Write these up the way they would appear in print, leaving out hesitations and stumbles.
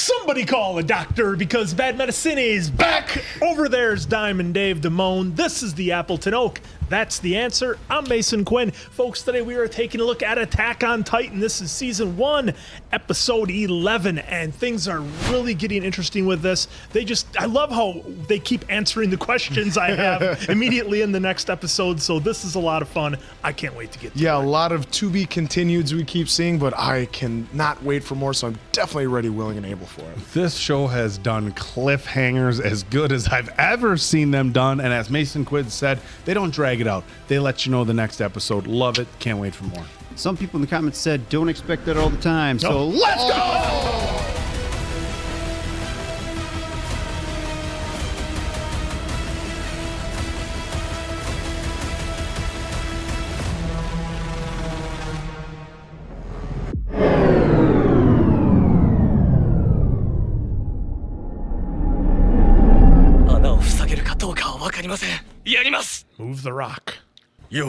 Somebody call a doctor because bad medicine is back. Over there's Diamond Dave Damone. This is the Appleton Oak. That's the answer. I'm Mason Quinn. Folks, today we are taking a look at Attack on Titan. This is season 1, episode 11, and things are really getting interesting with this. I love how they keep answering the questions I have immediately in the next episode, so this is a lot of fun. I can't wait to get to it. Yeah, a lot of to be continueds we keep seeing, but I cannot wait for more, so I'm definitely ready, willing, and able for it. This show has done cliffhangers as good as I've ever seen them done, and as Mason Quinn said, they don't drag it out. They let you know the next episode. Love it. Can't wait for more. Some people in the comments said don't expect that all the time. So let's go! Move the rock. By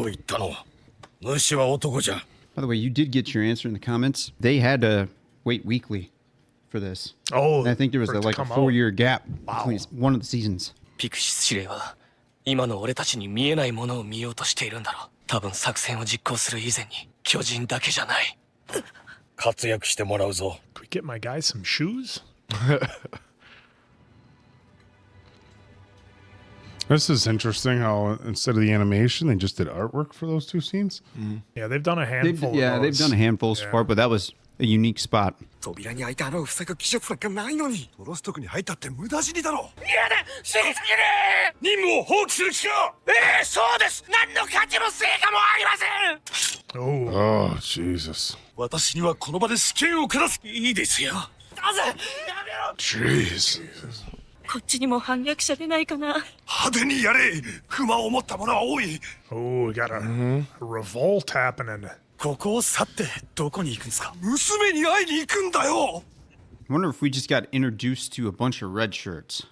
the way, you did get your answer in the comments. They had to wait weekly for this. Oh, and I think there was like a 4-year gap between one of the seasons. ピクシス司令は今の俺たちに見えないものを見ようとしているんだろう。多分作戦を実行する以前に巨人だけじゃない。活躍してもらうぞ。Could we get my guy some shoes? This is interesting how instead of the animation, they just did artwork for those two scenes. Yeah, they've done a handful of those. They've done a handful so far, but that was a unique spot. 扉に開いた穴を塞ぐ技術なんかないのにトロストクに入ったって無駄死にだろ嫌だ死にすぎる任務を放棄する気かそうです何の価値も成果もありません Oh, Jesus. 私にはこの場で死刑を下すいいですよなぜやめろ Jeez. こっちにも反逆者出ないかな派手にやれ不満を持った者は多い Oh, we got a revolt happening. ここを去ってどこに行くんですか娘に会いに行くんだよ I wonder if we just got introduced to a bunch of red shirts.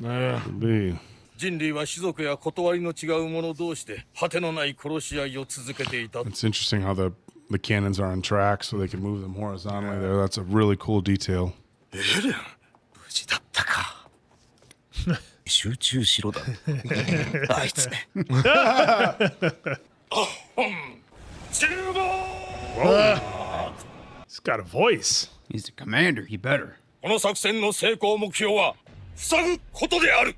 Could be. 人類は種族や断りの違う者同士で果てのない殺し合いを続けていた It's interesting how the cannons are on track so they can move them horizontally there. That's a really cool detail. エレン無事だったか集中しろだあいつ He's got a voice. He's the commander. He better. この作戦の成功目標は塞ぐことである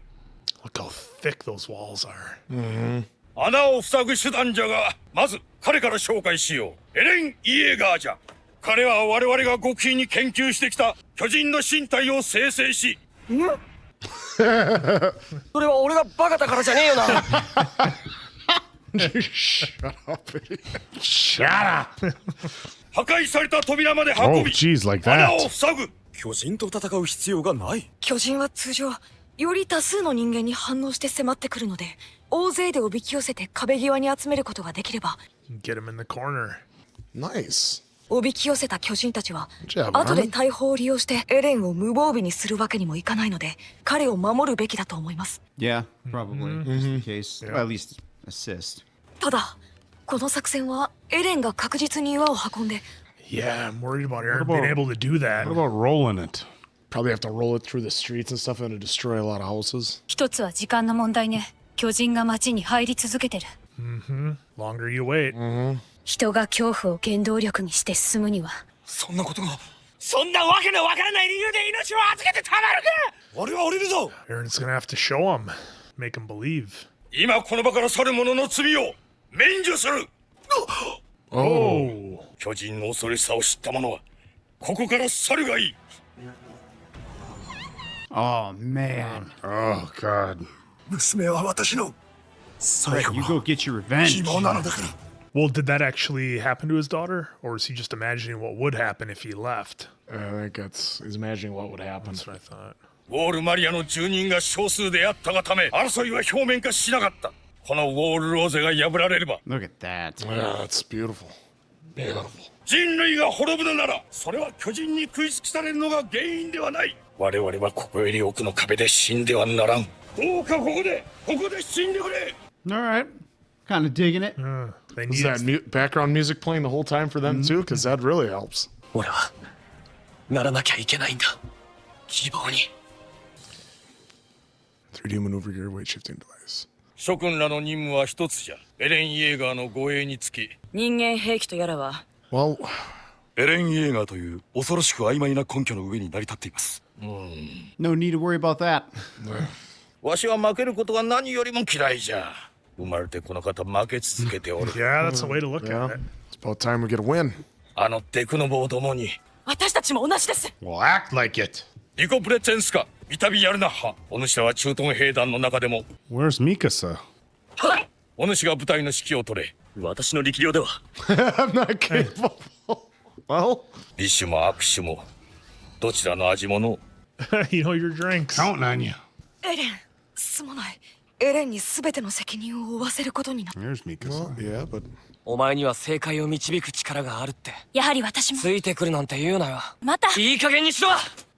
Look how thick those walls are. 穴を塞ぐ手段じゃがまず彼から紹介しようエレン・イエーガーじゃ彼は我々が極秘に研究してきた巨人の身体を生成しそれは俺がバカだからじゃねえよな Shut up. 破壊された扉まで Oh, 運び geez, like 穴を that. 塞ぐ巨人と戦う必要がない巨人は通常より多数の人間に反応して迫ってくるので大勢でおびき寄せて壁際に集めることができれば Get him in the corner. Nice. おびき寄せた巨人たちは Good job, 後で Armin. 大砲を利用してエレンを無防備にするわけにもいかないので彼を守るべきだと思います Yeah, probably. Just in case. Or at least assist. ただこの作戦はエレンが確実に岩を運んで Yeah, I'm worried about Eren being able to do that. What about rolling it? Probably have to roll it through the streets and stuff and to destroy a lot of houses. 一つは時間の問題ね巨人が街に入り続けてる Longer you wait. 人が恐怖を原動力にして進むにはそんなことがそんなわけのわからない理由で命を預けてたまるか俺は降りるぞ Eren's gonna have to show him. Make him believe. 今この場から去る者の罪を免除する Oh. 巨人の恐ろしさを知った者はここから去るがいい Oh, man. Oh, God. 娘は私の最後 You go の get your 希 revenge. 望なのだから Well, did that actually happen to his daughter? Or is he just imagining what would happen if he left? I think he's imagining what would happen. That's what I thought. ウォールマリアの住人が少数であったがため争いは表面化しなかったこのウォールローゼが破られれば Look at that. Yeah, that's beautiful. Beautiful. 人類が滅ぶのならそれは巨人に食い尽くされるのが原因ではない我々はここより奥の壁で死んではならんどうかここで死んでくれ All right. Kind of digging it. They Is need that background music playing the whole time for them too? Because that really helps. 俺はならなきゃいけないんだ希望に。 3D maneuver gear, weight shifting device. 諸君らの任務は一つじゃ。エレン・イェーガーの護衛につき、人間兵器とやらは Well, エレン・イェーガーという恐ろしく曖昧な根拠の上に成り立っています。 No need to worry about that. わしは負けることが何よりも嫌いじゃ。生まれてこの方負け続けておる。 Yeah, that's the way to look yeah. at it. It's about time we get a win. あのデクノボーどもに、私たちも同じです。 Well, act like it. リコプレツェンスカ、イタビヤルナッハ。お主らは駐屯兵団の中でも、 Where's Mikasa? お主が部隊の指揮を取れ。私の力量では。 I'm not capable. Well, 利種も悪手も、どちらの味もの。 You know your drinks. Counting on you. エレン、すまない。エレンに全ての責任を負わせることになる。 There's Mikasa. yeah, but お前には正解を導く力があるって。やはり私も。ついてくるなんて言うなよ。また。いい加減にしろ。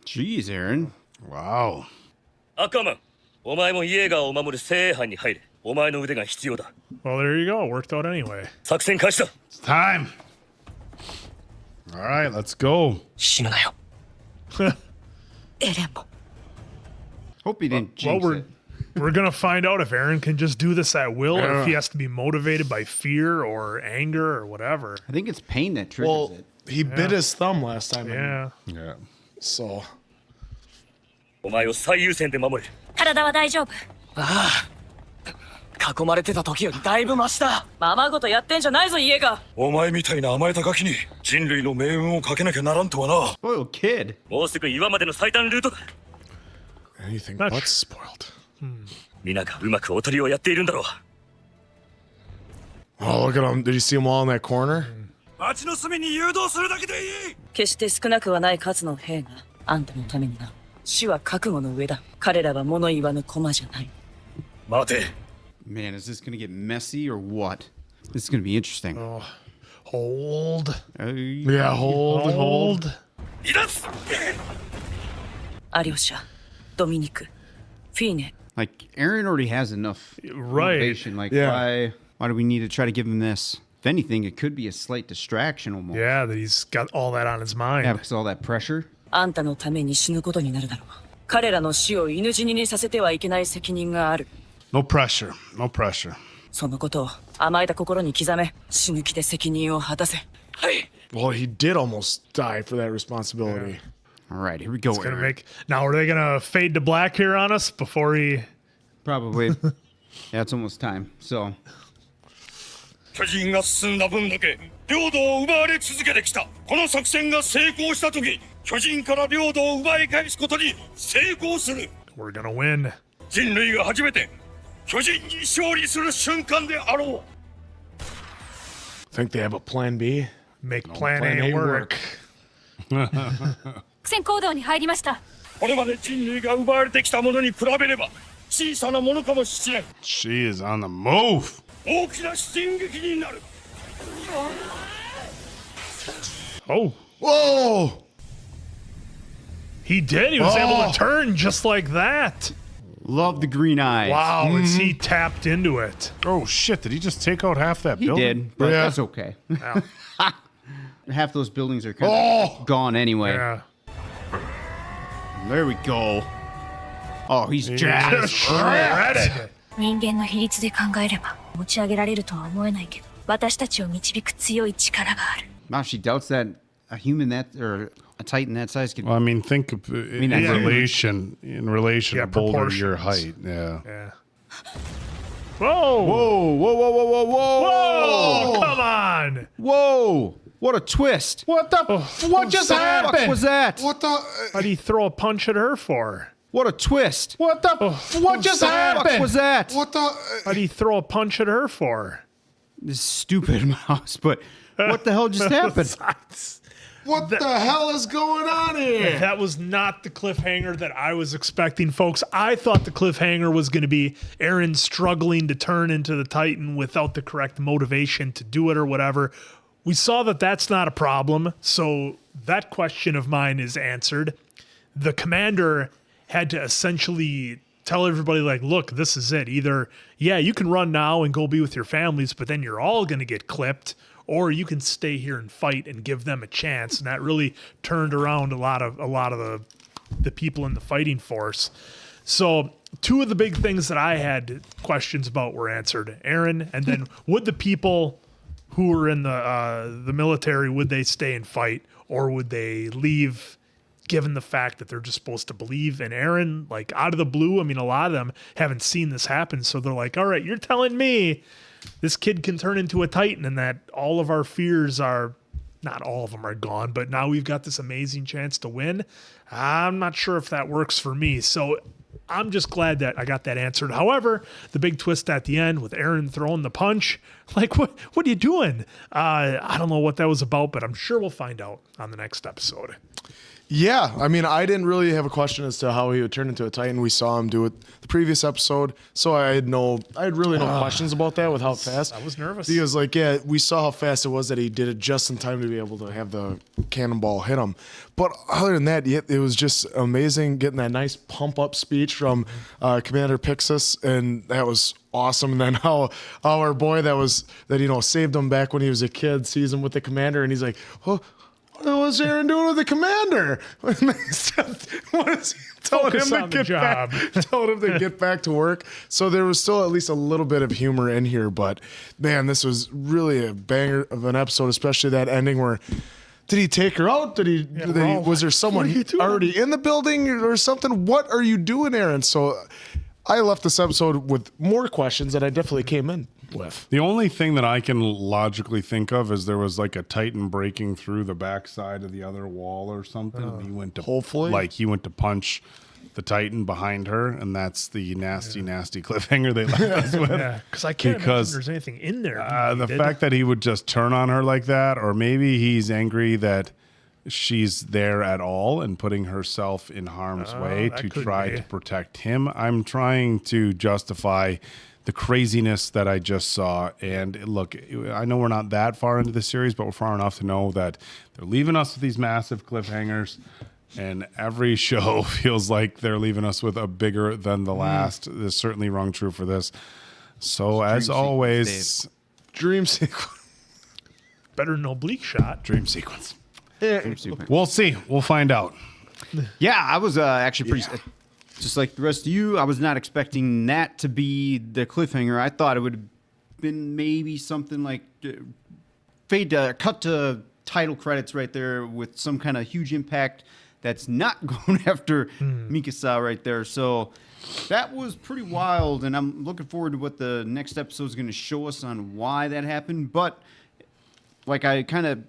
Jeez, Aaron. Wow. アッカーマン、お前もイエーガーを守る精鋭班に入れ。お前の腕が必要だ。 Well, there you go. Worked out anyway. 作戦開始だ。 It's time. All right, let's go. 死ぬなよ。エレンも。 Hope he didn't Well, jinx it. we're gonna find out if Eren can just do this at will, or if he has to be motivated by fear or anger or whatever. I think it's pain that triggers well, it. he bit his thumb last time. Yeah. Yeah. So お前を最優先で守れ。体は大丈夫。囲まれてた時よりだいぶマシだ。ままごとやってんじゃないぞ、家が。お前みたいな甘えたガキに人類の命運をかけなきゃならんとはな。 Spoiled kid. もうすぐ岩までの最短ルートだ。 anything Not but sure. spoiled. 皆がうまくおとりをやっているんだろう。 Oh, look at him. Did you see him all in that corner? 町の隅に誘導するだけでいい。決して少なくはない数の兵があんたのためにな。死は覚悟の上だ。彼らは物言わぬ駒じゃない。待て。 Man, is this going to get messy or what? This is going to be interesting. Hold. Yeah, hold. 離脱。アリョシャ、ドミニク、フィーネ。 Like, Aaron already has enough Right. motivation. Like, Yeah. why do we need to try to give him this? If anything, it could be a slight distraction almost. Yeah, that he's got all that on his mind. Yeah, because of all that pressure. あんたのために死ぬことになるだろう。彼らの死を犬死ににさせてはいけない責任がある。 No pressure. No pressure. そのことを甘えた心に刻め、死ぬ気で責任を果たせ。はい。 Well, he did almost die for that responsibility. All right, here we go, Gonna Aaron. make now. Are they gonna fade to black here on us before he? Probably. Yeah, it's almost time. So, 巨人が進んだ分だけ領土を奪われ続けてきた。この作戦が成功した時、巨人から領土を奪い返すことに成功する。 We're gonna win. 人類が初めて巨人に勝利する瞬間であろう。 Think they have a plan B? Make plan plan A A work. 苦戦行動に入りました。これまで人類が奪われてきたものに比べれば小さなものかもしれん。 She is on the move. 大きな進撃になる。 Oh, Whoa! he did. He was able to turn just like that. love the green eyes. Wow, as he tapped into it. Oh, shit. Did he just take out half that He building? did, but Yeah. that's okay. Yeah. Half those buildings are kind of gone anyway. Yeah. There we go. Oh, he's jacked. Shredded. 人間の比率で考えれば持ち上げられるとは思えないけど、私たちを導く強い力がある。 Wow, she doubts that a human that or a titan that size could. Well, I mean, think of in that's- relation Yeah, to Boulder, your proportions. height. Yeah. Yeah. Whoa. Whoa, whoa, whoa, whoa, whoa, whoa! Whoa! Come on. Whoa! What a twist! What the? What just What the fuck was that? What the? Why'd he throw a punch at her for? What a twist! What the? What just What happened? was that? What the? Why'd he throw a punch at her for? This stupid mouse, but what the hell just happened? What the hell is going on here? That was not the cliffhanger that I was expecting, folks. I thought the cliffhanger was going to be Eren struggling to turn into the Titan without the correct motivation to do it or whatever. We saw that that's not a problem, so that question of mine is answered. The commander had to essentially tell everybody, like, look, this is it. Either, yeah, you can run now and go be with your families, but then you're all going to get clipped, or you can stay here and fight and give them a chance. And that really turned around a lot of the the people in the fighting force. So 2 of the big things that I had questions about were answered, Eren, and then would the people who were in the military, would they stay and fight, or would they leave, given the fact that they're just supposed to believe in Eren, like out of the blue? I mean, a lot of them haven't seen this happen, so they're like, all right, you're telling me this kid can turn into a Titan and that all of our fears are, not all of them are gone, but now we've got this amazing chance to win. I'm not sure if that works for me. So I'm just glad that I got that answered. However, the big twist at the end with Eren throwing the punch, like, what are you doing? I don't know what that was about, but I'm sure we'll find out on the next episode. Yeah, I mean, I didn't really have a question as to how he would turn into a Titan. We saw him do it the previous episode, so I had really no questions about that with how fast. I was nervous. Because, like, yeah, we saw how fast it was that he did it just in time to be able to have the cannonball hit him. But other than that, it was just amazing getting that nice pump-up speech from Commander Pixis, and that was awesome. And then how our boy that saved him back when he was a kid sees him with the commander, and he's like, oh, what was Eren doing with the commander? What is he telling him to get back? Told him to get back to work. So there was still at least a little bit of humor in here, but man, this was really a banger of an episode, especially that ending where. Did he take her out? Was there someone already in the building or something? What are you doing, Eren? So I left this episode with more questions that I definitely came in with. The only thing that I can logically think of is there was like a Titan breaking through the backside of the other wall or something. And he went to he went to punch the Titan behind her, and that's the nasty cliffhanger they left us with. Yeah, because I can't imagine there's anything in there. The fact that he would just turn on her like that, or maybe he's angry that she's there at all and putting herself in harm's way to try to protect him. I'm trying to justify the craziness that I just saw. And look, I know we're not that far into the series, but we're far enough to know that they're leaving us with these massive cliffhangers. And every show feels like they're leaving us with a bigger than the last. There's certainly wrong true for this. So as always, dream sequence. Better than oblique shot. Dream sequence. We'll see. We'll find out. Yeah, I was actually pretty, just like the rest of you, I was not expecting that to be the cliffhanger. I thought it would have been maybe something like cut to title credits right there with some kind of huge impact that's not going after Mikasa right there. So that was pretty wild, and I'm looking forward to what the next episode is going to show us on why that happened. But like I kind of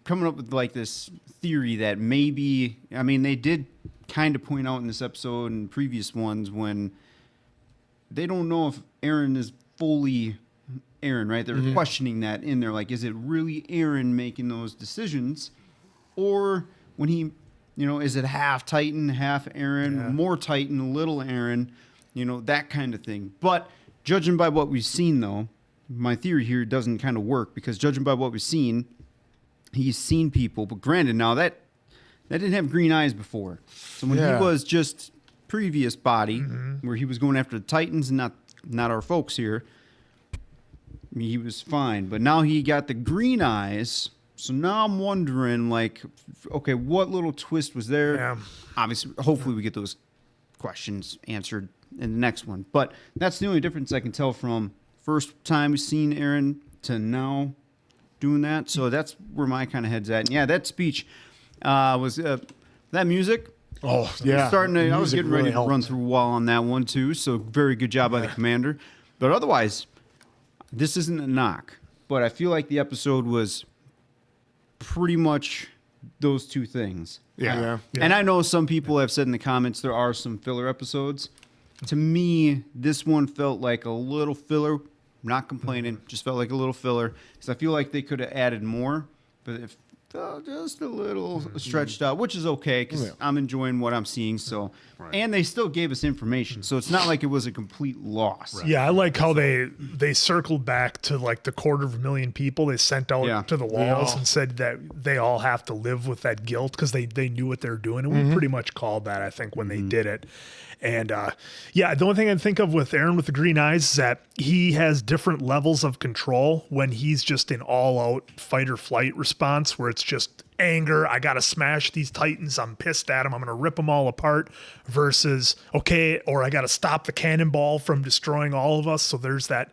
coming up with like this theory that maybe, I mean, they did kind of point out in this episode and previous ones when they don't know if Eren is fully Eren, right? They're questioning that in there. Like, is it really Eren making those decisions? Or when he, is it half Titan, half Eren, more Titan, little Eren, that kind of thing. But judging by what we've seen, though, my theory here doesn't kind of work because judging by what we've seen, he's seen people. But granted, now that didn't have green eyes before. So when he was just previous body, where he was going after the Titans and not our folks here, I mean, he was fine. But now he got the green eyes. So now I'm wondering, like, okay, what little twist was there? Yeah. Obviously, hopefully we get those questions answered in the next one. But that's the only difference I can tell from first time we've seen Eren to now doing that. So that's where my kind of head's at. And yeah, that speech was that music. Oh, yeah. I was getting ready to run through a wall on that one, too. So very good job by the commander. But otherwise, this isn't a knock. But I feel like the episode was pretty much those two things. Yeah. And I know some people have said in the comments there are some filler episodes. To me, this one felt like a little filler. Not complaining, just felt like a little filler. Because I feel like they could have added more, but it felt just a little stretched out, which is okay because I'm enjoying what I'm seeing. So, and they still gave us information, so it's not like it was a complete loss. Right. Yeah, I like how they circled back to like the 250,000 people they sent out to the walls and said that they all have to live with that guilt because they knew what they're doing, and we pretty much called that, I think, when they did it. And the only thing I think of with Eren with the green eyes is that he has different levels of control when he's just in all-out fight or flight response, where it's just anger. I got to smash these Titans. I'm pissed at them. I'm going to rip them all apart versus, okay, or I got to stop the cannonball from destroying all of us. So there's that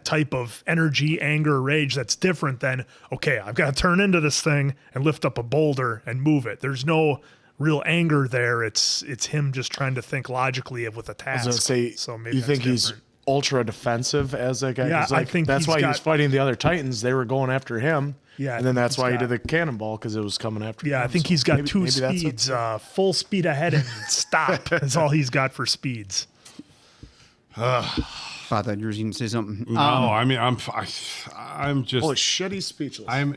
type of energy, anger, rage that's different than, okay, I've got to turn into this thing and lift up a boulder and move it. There's no real anger there. It's him just trying to think logically with a task. I was gonna say, so maybe you think that's he's ultra defensive as that guy? Yeah, 'Cause, I think that's he's why he got- was fighting the other Titans. They were going after him. Yeah, I and then think that's he's why he got- did the cannonball because it was coming after him. Yeah, I think So he's got maybe- two maybe that's it. speeds, full speed ahead and stop is all he's got for speeds. I thought you were going to say something. No, I mean, I'm just. Holy shit, he's speechless. I'm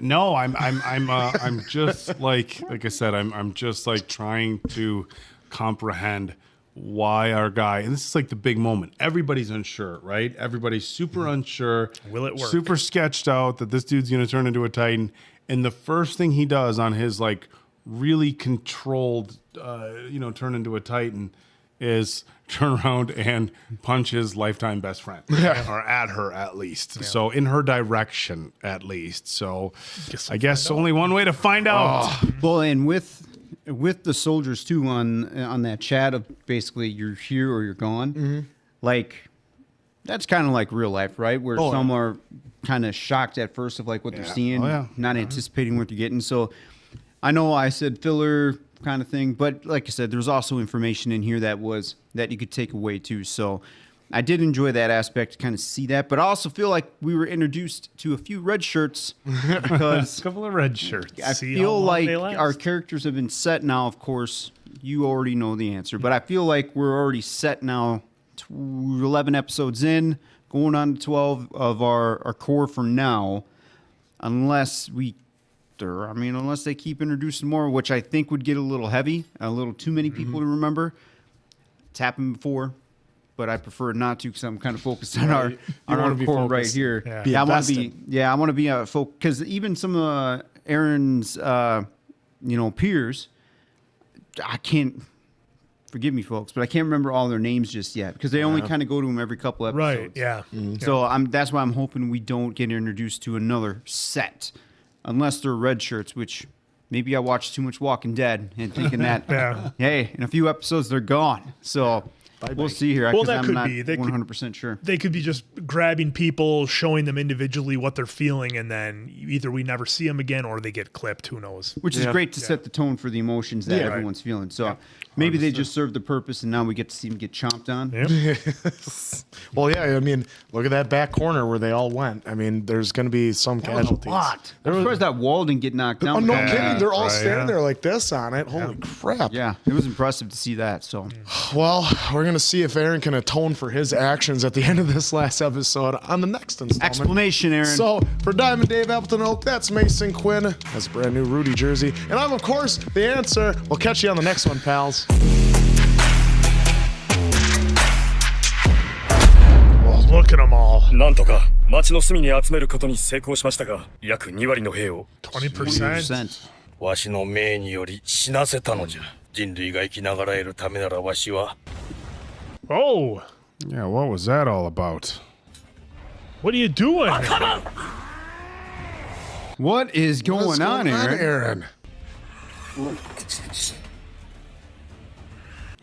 just like I said, I'm just like trying to comprehend why our guy, and this is like the big moment. Everybody's unsure, right? Everybody's super unsure. Will it work? Super sketched out that this dude's going to turn into a Titan. And the first thing he does on his like really controlled, turn into a Titan is turn around and punch his lifetime best friend, or at her at least. Yeah. So in her direction at least. So I guess only one way to find out. Well, and with the soldiers too on that chat of basically you're here or you're gone, like that's kind of like real life, right? Where some are kind of shocked at first of like what they're seeing, not anticipating what they're getting. So I know I said filler kind of thing, but like I said, there's also information in here that you could take away too. So I did enjoy that aspect to kind of see that, but I also feel like we were introduced to a few red shirts because a couple of red shirts. I feel like our characters have been set now. Of course, you already know the answer, but I feel like we're already set now. 11 episodes in, going on to 12 of our core for now, unless they keep introducing more, which I think would get a little heavy, a little too many people to remember. It's happened before, but I prefer not to because I'm kind of focused on our core right here. Yeah, I want to be a focus because even some of Eren's peers, I can't. Forgive me, folks, but I can't remember all their names just yet because they only kind of go to them every couple episodes. Right, yeah. So that's why I'm hoping we don't get introduced to another set unless they're red shirts, which maybe I watched too much Walking Dead and thinking that, hey, in a few episodes, they're gone. So we'll see here. Well, that I'm could not be. 100% sure. They could be just grabbing people, showing them individually what they're feeling, and then either we never see them again or they get clipped. Who knows? Which is great to set the tone for the emotions that everyone's feeling. So maybe they just serve the purpose, and now we get to see them get chomped on. Well, yeah, I mean, look at that back corner where they all went. I mean, there's going to be some casualties. A lot. I'm surprised that wall didn't get knocked down. Oh, no kidding. They're all standing there like this on it. Holy crap. Yeah, it was impressive to see that. So, well, we're going to see if Eren can atone for his actions at the end of this last episode on the next installment. Explanation, Eren. So, for Diamond Dave Appleton Oak, that's Mason Quinn. That's a brand new Rudy jersey. And I'm, of course, the answer. We'll catch you on the next one, pals. Look at them all. なんとか町の隅に集めることに成功しましたが、約2割の兵を 20%. わしの命により死なせたのじゃ。人類が生きながらえるためならわしは。Oh, Yeah, what was that all about? what are you doing? what is going on, Eren?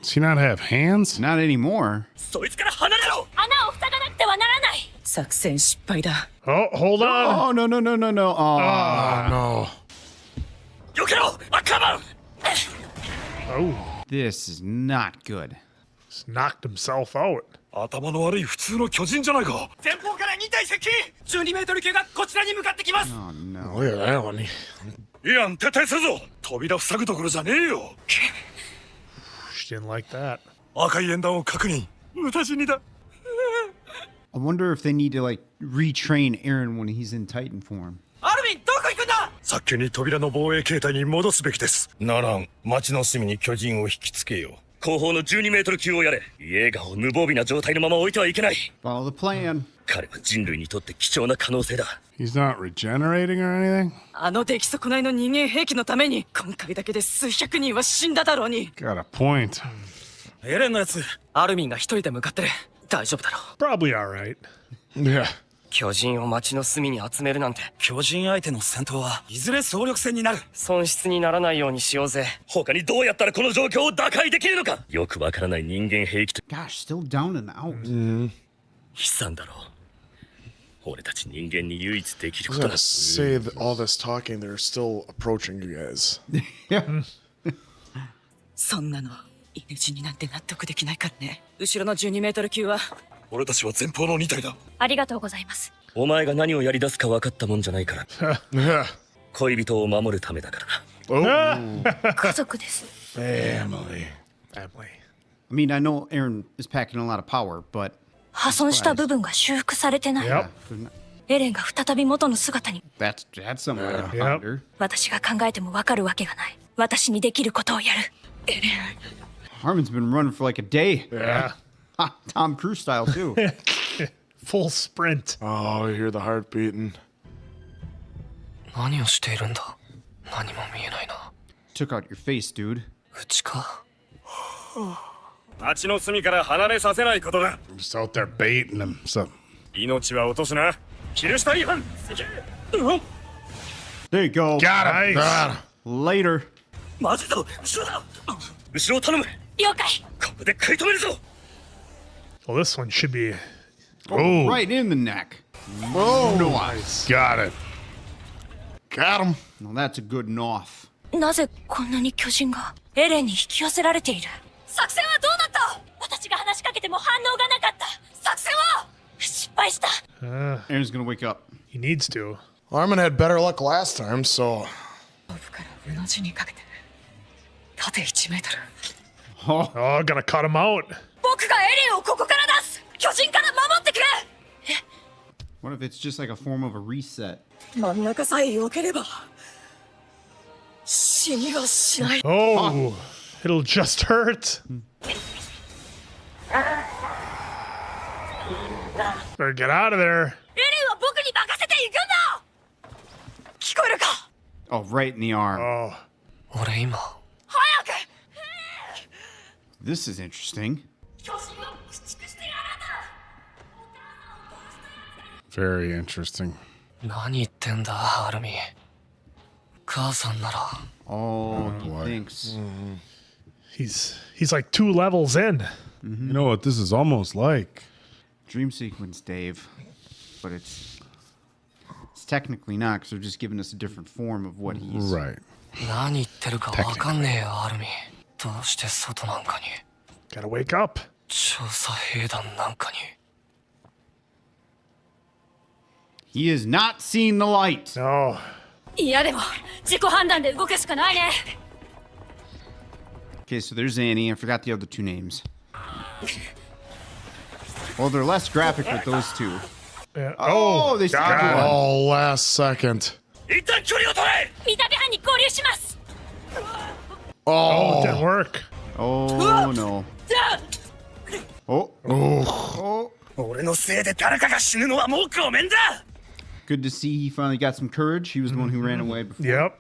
Does he not have hands? Not anymore. そいつから離れろ。穴を塞がなくてはならない。作戦失敗だ。 Oh, hold on. Oh, no. Oh, No. 避けろ、アッカーマン。 Oh, this is not good. just knocked himself out. 頭の悪い普通の巨人じゃないか。前方から2体接近。12メートル級がこちらに向かってきます。 Oh, no. Look at that one. イアン、撤退するぞ。扉塞ぐところじゃねえよ。 She didn't like that. 赤い演弾を確認。無駄死にだ。 I wonder if they need to, like, retrain Eren when he's in Titan form. アルミン、どこ行くんだ。早急に扉の防衛形態に戻すべきです。ならん、町の隅に巨人を引きつけよう。後方の12メートル級をやれ。イエーガーを無防備な状態のまま置いてはいけない。 Follow the plan. 彼は人類にとって貴重な可能性だ。 He's not regenerating or anything? あの出来損ないの人間兵器のために今回だけで数百人は死んだだろうに。 Got a point. エレンのやつ、アルミンが一人で向かってる。大丈夫だろう。 Probably all right. Yeah. 巨人を町の隅に集めるなんて。巨人相手の戦闘はいずれ総力戦になる。損失にならないようにしようぜ。他にどうやったらこの状況を打開できるのか。よくわからない人間兵器と Gosh, still down and out. 悲惨だろう。俺たち人間に唯一できる I こと was だ。 gonna say that all this talking, they're still approaching you guys. そんなの犬死になんて納得できないからね。後ろの12メートル級は俺たちは前方の2体だ。ありがとうございます。お前が何をやり出すか分かったもんじゃないから。 Yeah. 恋人を守るためだからな。家族です。 Family. Family. I mean, I know Eren is packing a lot of power, but 破損した部分が修復されてない。 Yep. エレンが再び元の姿に。 that's something I gotta Yep. ponder. 私が考えてもわかるわけがない。私にできることをやる。エレン。 Armin's been running for like a day. Yeah. Tom Cruise style too. Full sprint. Oh, you hear the heart beating. 何をしているんだ。何も見えないな。 Took out your face, dude. うちか。町の隅から離れさせないことだ。 Just out there baiting him. So 命は落とすな。キルした違反。 There you go. got it. Nice. Later. 待てと、後ろだ。後ろを頼む。了解。ここで食い止めるぞ。 Well, this one should be. Oh, Right in the neck. Oh, Nice. got it. got him. Well, that's a good noth. なぜこんなに巨人がエレンに引き寄せられている。作戦はどうなった。私が話しかけても反応がなかった。作戦は失敗した。 Aaron's gonna wake up. He needs to. Armin had better luck last time, so 奥からうの字にかけて縦1メートル。 Oh, gonna cut him out. 僕がエレンをここから出す。巨人から守ってくれ。 What if it's just like a form of a reset? 真ん中さえ避ければ死にはしない。 Oh, it'll just hurt. Better get out of there. エレンは僕に任せていくんだ。聞こえるか。 Oh, right in the arm. Oh, 俺今。早く。 This is interesting. 巨人を駆逐してやるんだ。 Very interesting. 何言ってんだ、アルミン。母さんなら。 Oh, he boy. thinks. he's like 2 levels in. You know what this is almost like? Dream sequence, Dave. But it's technically not, because they're just giving us a different form of what he's. Right. 何言ってるかわかんねえよ、アルミン。どうして外なんかに。 Gotta wake up. 調査兵団なんかに。 He has not seen the light. No. いやでも自己判断で動くしかないね。 Okay, so there's Annie. I forgot the other 2 names. Well, they're less graphic with those 2. Yeah. Oh, they got stopped it. one. Oh, last second. 一旦距離を取れ。見た目班に合流します。 Oh, it Oh, didn't work. Oh, no. Oh. Oh. 俺のせいで誰かが死ぬのはもうごめんだ。 Good to see he finally got some courage. He was the one who ran away before. Yep.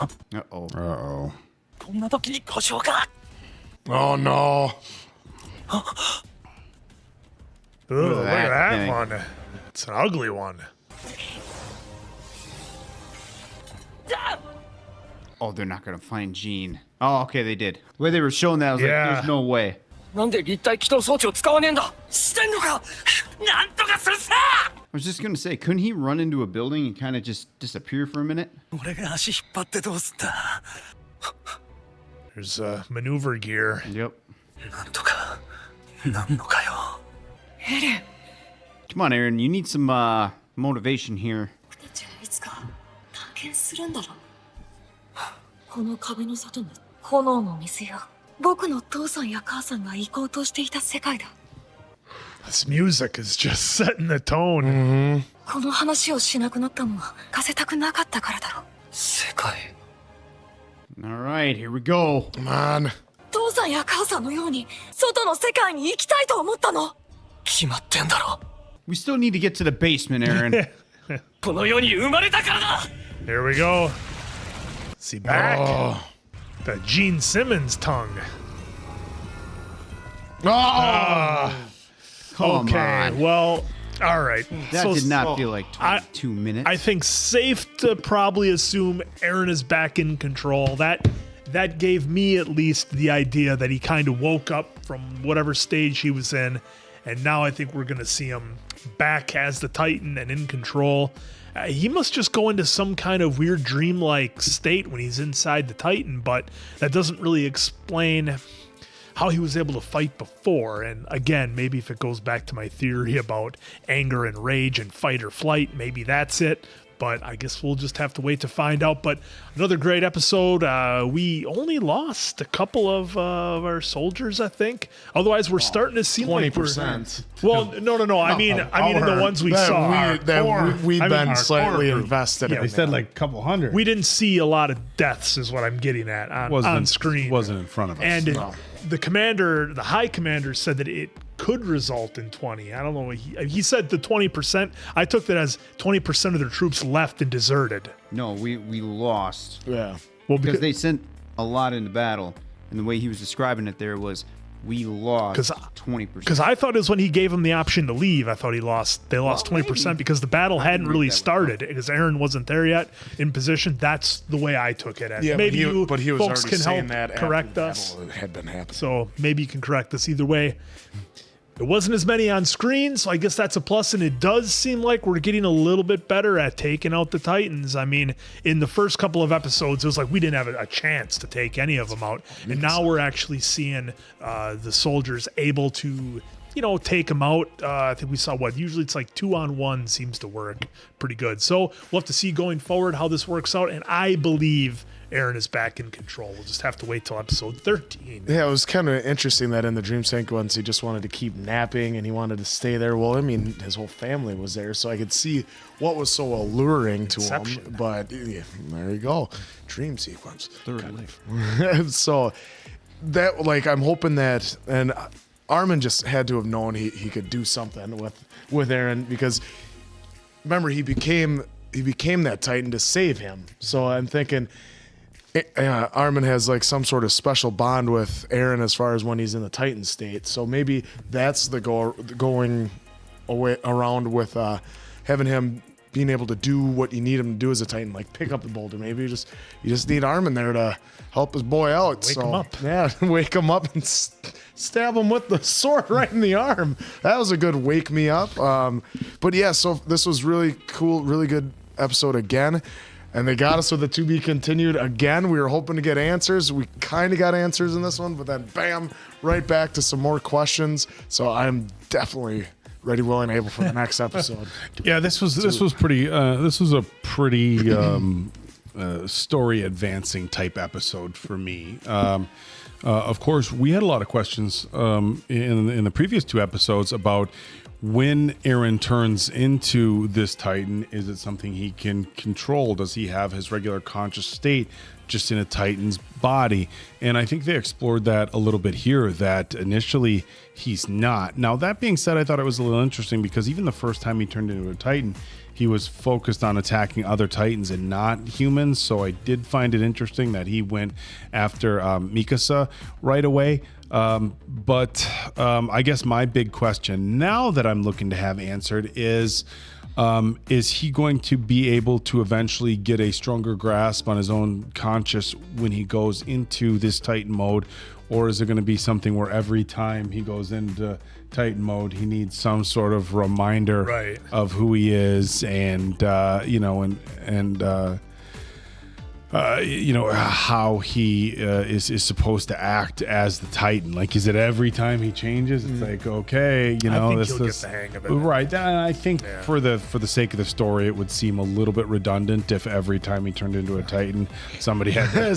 Uh-oh. Uh-oh. こんな時に故障か。 oh no. Ooh, look at that thing. one. It's an ugly one. Oh, they're not going to find Jean. Oh, okay, they did. The way they were showing that, I was Yeah. like, there's no way. なんで立体起動装置を使わねえんだ。してんのか。なんとかするさ。 I was just going to say, couldn't he run into a building and kind of just disappear for a minute? 俺が足引っ張ってどうすんだ。 There's maneuver gear. Yep. なんとかなんのかよ。 Come on, Eren. You need some motivation here. たちはいつか探検するんだろう。この壁の外に炎の水よ。僕の父さんや母さんが行こうとしていた世界だ。 This music is just setting the tone. この話をしなくなったのはさせたくなかったからだろう。世界。 All right, here we go. Come on. 父さんや母さんのように外の世界に行きたいと思ったの。決まってんだろ。 We still need to get to the basement, Eren. この世に生まれたからだ。 Here we go. See back. That Gene Simmons tongue. Come on. Well, all right. That did not feel like 22 minutes. I think safe to probably assume Eren is back in control. That gave me at least the idea that he kind of woke up from whatever stage he was in, and now I think we're going to see him back as the Titan and in control. He must just go into some kind of weird dreamlike state when he's inside the Titan, but that doesn't really explain how he was able to fight before. And again, maybe if it goes back to my theory about anger and rage and fight or flight, maybe that's it. But I guess we'll just have to wait to find out. But another great episode. We only lost a couple of our soldiers, I think. Otherwise, we're starting to seem like 20%. Well, no. I mean, in the ones we saw. We've been slightly invested in. They said like a couple hundred. We didn't see a lot of deaths, is what I'm getting at on screen. Wasn't in front of us. And the high commander said that it could result in 20. I don't know. He said the 20%. I took that as 20% of their troops left and deserted. No, we lost. Yeah. Well, Because they sent a lot into battle. And the way he was describing it there was, we lost 20%. Because I thought it was when he gave him the option to leave. I thought they lost 20% because the battle hadn't really started because Eren wasn't there yet in position. That's the way I took it. Yeah, maybe he was folks already can saying help that correct after us. the battle had been happening. So maybe you can correct us either way. It wasn't as many on screen, so I guess that's a plus, and it does seem like we're getting a little bit better at taking out the Titans. I mean, in the first couple of episodes, it was like we didn't have a chance to take any of them out, and now we're actually seeing the soldiers able to, take them out. I think we saw usually it's like 2-on-1 seems to work pretty good. So we'll have to see going forward how this works out, and I believe Eren is back in control. We'll just have to wait till episode 13. Yeah, it was kind of interesting that in the dream sequence he just wanted to keep napping and he wanted to stay there. Well, I mean, his whole family was there, so I could see what was so alluring to him. But yeah, there you go, dream sequence. Third life. So that, I'm hoping that, and Armin just had to have known he could do something with Eren, because remember he became that Titan to save him. So I'm thinking. Armin has some sort of special bond with Eren as far as when he's in the Titan state. So maybe that's the going away around with having him being able to do what you need him to do as a Titan, like pick up the boulder. Maybe you just need Armin there to help his boy out. Wake him up. Yeah, wake him up and stab him with the sword right in the arm. That was a good wake me up. But yeah, so this was really cool, really good episode again. And they got us with the to be continued again. We were hoping to get answers. We kind of got answers in this one, but then bam, right back to some more questions. So I'm definitely ready, willing, able for the next episode. Yeah, this was pretty. This was a pretty story advancing type episode for me. Of course, we had a lot of questions in the previous two episodes about when Eren turns into this Titan. Is it something he can control? Does he have his regular conscious state just in a Titan's body? And I think they explored that a little bit here, that initially he's not. Now, that being said, I thought it was a little interesting because even the first time he turned into a Titan, he was focused on attacking other Titans and not humans. So I did find it interesting that he went after Mikasa right away. But I guess my big question now that I'm looking to have answered is he going to be able to eventually get a stronger grasp on his own conscious when he goes into this Titan mode? Or is it going to be something where every time he goes into Titan mode, he needs some sort of reminder of who he is and how he is supposed to act as the Titan? Like, is it every time he changes? It's like, okay, I think he'll get the hang of it. Right. And I think for the sake of the story, it would seem a little bit redundant if every time he turned into a Titan, somebody had to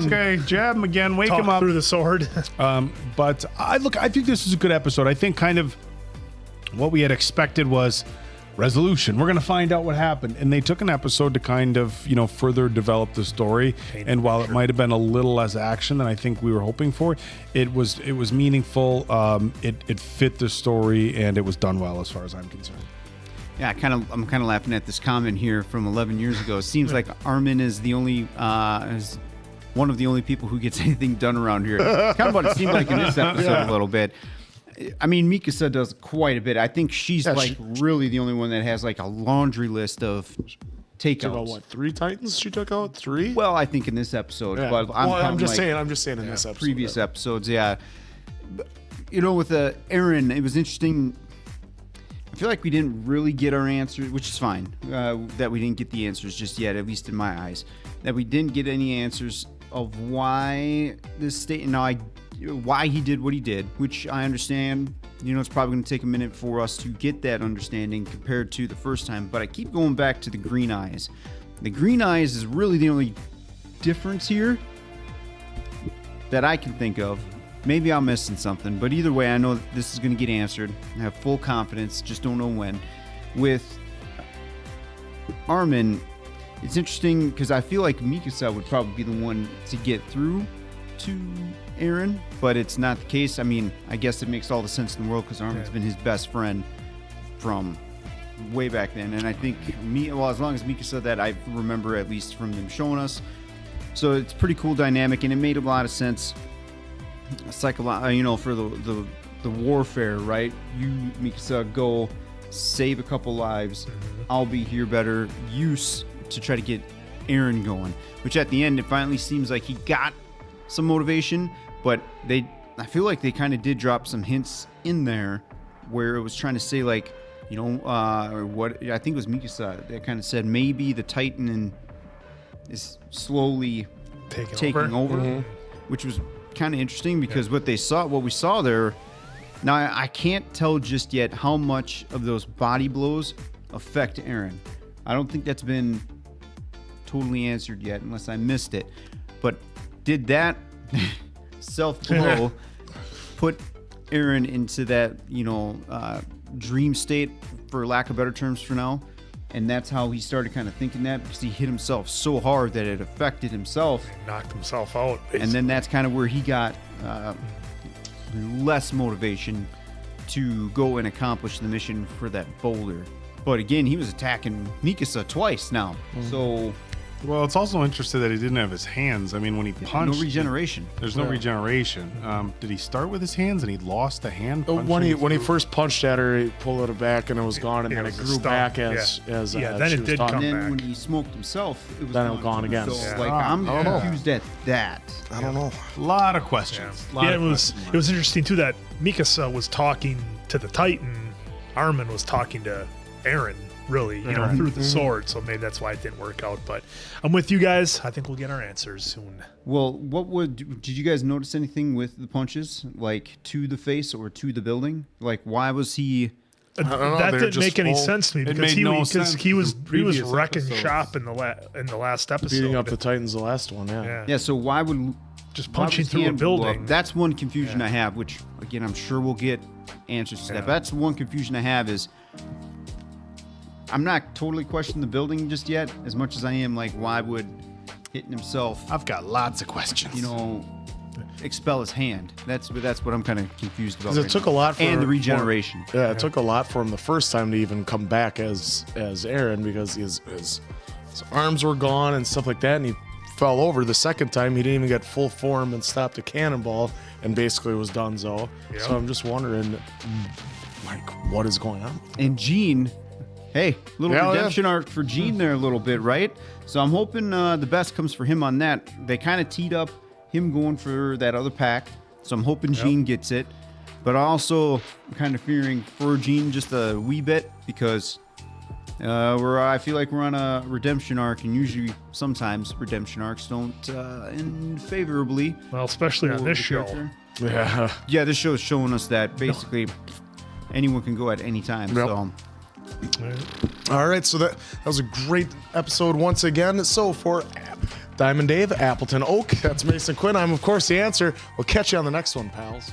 okay, jab him again, wake him up through the sword. But I think this is a good episode. I think kind of what we had expected was resolution. We're going to find out what happened. And they took an episode to kind of, further develop the story. And while it might have been a little less action than I think we were hoping for, it was meaningful. It fit the story, and it was done well as far as I'm concerned. Yeah, I'm kind of laughing at this comment here from 11 years ago. It seems like Armin is the only one of the only people who gets anything done around here. Kind of what it seemed like in this episode a little bit. I mean, Mikasa does quite a bit. I think she's really the only one that has like a laundry list of takeouts. About what, 3 Titans she took out? 3? Well, I think in this episode, Yeah. but I'm just saying in this episode. Previous episodes, yeah. But, you know, with Eren, it was interesting. I feel like we didn't really get our answers, which is fine. That we didn't get the answers just yet, at least in my eyes. That we didn't get any answers of why this state. Why he did what he did, which I understand. You know, it's probably going to take a minute for us to get that understanding compared to the first time. But I keep going back to the green eyes. The green eyes is really the only difference here that I can think of. Maybe I'm missing something, but either way, I know that this is going to get answered. I have full confidence, just don't know when. With Armin, it's interesting because I feel like Mikasa would probably be the one to get through to Eren, but it's not the case. I mean, I guess it makes all the sense in the world because Armin's been his best friend from way back then, and I think as long as Mikasa that I remember at least from them showing us. So it's a pretty cool dynamic, and it made a lot of sense. You know, for the warfare, right? You, Mikasa, go save a couple lives. I'll be here better use to try to get Eren going. Which at the end, it finally seems like he got some motivation, but I feel like they kind of did drop some hints in there where it was trying to say like, you know, or what I think it was Mikasa that kind of said maybe the Titan is slowly taking over. Which was kind of interesting because what we saw there. Now I can't tell just yet how much of those body blows affect Eren. I don't think that's been totally answered yet, unless I missed it. But did that self-blow put Eren into that, you know, dream state, for lack of better terms for now? And that's how he started kind of thinking that, because he hit himself so hard that it affected himself. He knocked himself out, basically. And then that's kind of where he got less motivation to go and accomplish the mission for that boulder. But again, he was attacking Mikasa twice now. So... Well, it's also interesting that he didn't have his hands. I mean, when he punched... No regeneration. There's no regeneration. Did he start with his hands and he lost a hand? When he first punched at her, he pulled it back and it was gone, and then it grew back as then she it was did talking. come And then back. when he smoked himself, it was Then it gone again. So, like, I'm confused at that. I don't know. A lot of questions. It was interesting too that Mikasa was talking to the Titan, Armin was talking to Eren, really, you know, through the sword. So maybe that's why it didn't work out. But I'm with you guys. I think we'll get our answers soon. Well, did you guys notice anything with the punches, like to the face or to the building? Like, why was he? That didn't make any sense to me because he was wrecking episodes. shop in the last episode, Beating up the Titans, the last one, Yeah. So why would just why punching was through a hand blow building. up? That's one confusion I have, which again I'm sure we'll get answers to that. But that's one confusion I have is I'm not totally questioning the building just yet, as much as I am like why would hitting himself, I've got lots of questions. you know, expel his hand. That's what I'm kind of confused about. Because it took a lot for and the regeneration. it took a lot for him the first time to even come back as Eren, because his arms were gone and stuff like that, and he fell over. The second time he didn't even get full form and stopped a cannonball and basically was donezo. Yep. So I'm just wondering, like, what is going on? And Gene, hey, little Yeah, redemption arc for Gene there a little bit, right? So I'm hoping the best comes for him on that. They kind of teed up him going for that other pack, so I'm hoping Gene gets it. But also, I'm kind of fearing for Gene just a wee bit, because I feel like we're on a redemption arc, and usually, sometimes redemption arcs don't end favorably. Well, especially on for this the show. character. Yeah. Yeah, this show is showing us that basically anyone can go at any time. Yep. So. All right, so that was a great episode once again. So for Diamond Dave, Appleton Oak, that's Mason Quinn. I'm, of course, the answer. We'll catch you on the next one, pals.